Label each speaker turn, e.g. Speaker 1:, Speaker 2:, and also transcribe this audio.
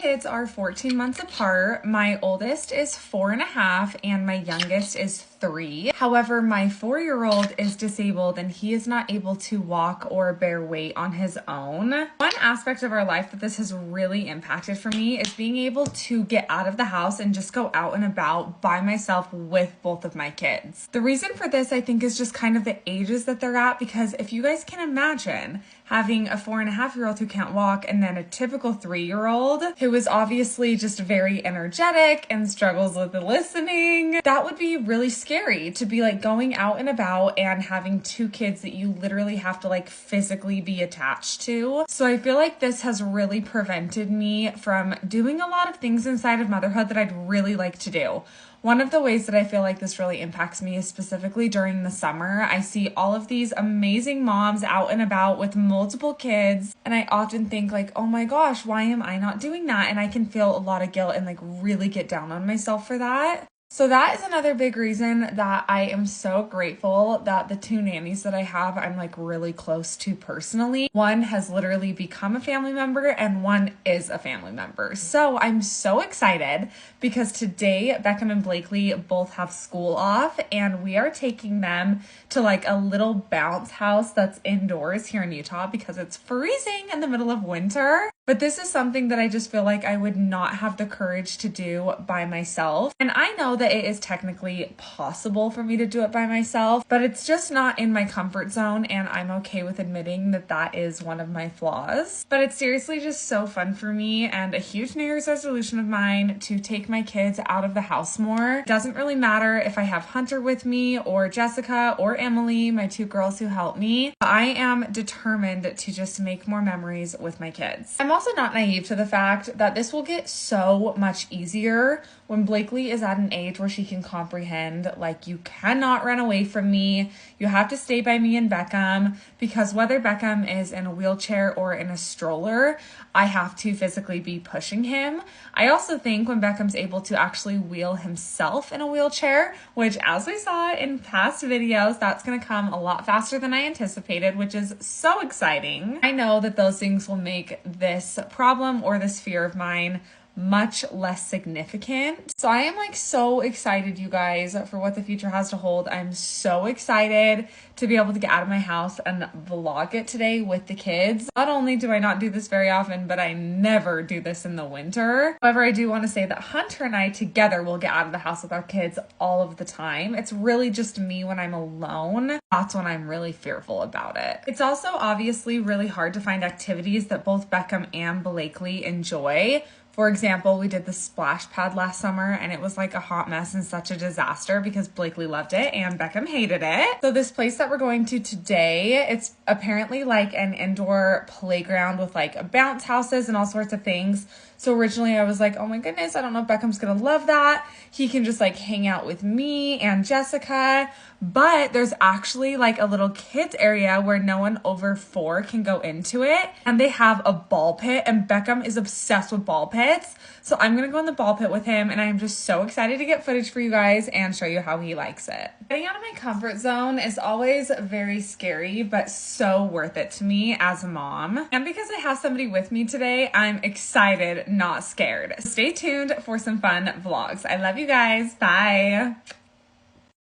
Speaker 1: kids are 14 months apart. My oldest is 4.5 and my youngest is 3. However, my 4-year-old is disabled and he is not able to walk or bear weight on his own. One aspect of our life that this has really impacted for me is being able to get out of the house and just go out and about by myself with both of my kids. The reason for this, I think, is just kind of the ages that they're at, because if you guys can imagine having a 4.5-year-old who can't walk and then a typical 3-year-old who is obviously just very energetic and struggles with the listening, that would be really scary to be like going out and about and having 2 kids that you literally have to like physically be attached to. So I feel like this has really prevented me from doing a lot of things inside of motherhood that I'd really like to do. One of the ways that I feel like this really impacts me is specifically during the summer. I see all of these amazing moms out and about with multiple kids, and I often think like, oh my gosh, why am I not doing that? And I can feel a lot of guilt and like really get down on myself for that. So that is another big reason that I am so grateful that the 2 nannies that I have, I'm like really close to personally. One has literally become a family member and one is a family member. So I'm so excited because today Beckham and Blakely both have school off and we are taking them to like a little bounce house that's indoors here in Utah because it's freezing in the middle of winter. But this is something that I just feel like I would not have the courage to do by myself. And I know that it is technically possible for me to do it by myself, but it's just not in my comfort zone, and I'm okay with admitting that that is one of my flaws. But it's seriously just so fun for me and a huge New Year's resolution of mine to take my kids out of the house more. It doesn't really matter if I have Hunter with me or Jessica or Emily, my 2 girls who help me. I am determined to just make more memories with my kids. I'm also not naive to the fact that this will get so much easier when Blakely is at an age where she can comprehend, like, you cannot run away from me. You have to stay by me and Beckham, because whether Beckham is in a wheelchair or in a stroller, I have to physically be pushing him. I also think when Beckham's able to actually wheel himself in a wheelchair, which as we saw in past videos, that's going to come a lot faster than I anticipated, which is so exciting. I know that those things will make this problem or this fear of mine much less significant. So I am like so excited, you guys, for what the future has to hold. I'm so excited to be able to get out of my house and vlog it today with the kids. Not only do I not do this very often, but I never do this in the winter. However, I do want to say that Hunter and I together will get out of the house with our kids all of the time. It's really just me when I'm alone. That's when I'm really fearful about it. It's also obviously really hard to find activities that both Beckham and Blakely enjoy. For example, we did the splash pad last summer and it was like a hot mess and such a disaster because Blakely loved it and Beckham hated it. So this place that we're going to today, it's apparently like an indoor playground with like bounce houses and all sorts of things. So originally I was like, oh my goodness, I don't know if Beckham's gonna love that. He can just like hang out with me and Jessica. But there's actually like a little kids area where no one over 4 can go into it. And they have a ball pit and Beckham is obsessed with ball pits. So I'm gonna go in the ball pit with him and I'm just so excited to get footage for you guys and show you how he likes it. Getting out of my comfort zone is always very scary, but so worth it to me as a mom. And because I have somebody with me today, I'm excited, not scared. Stay tuned for some fun vlogs. I love you guys. Bye.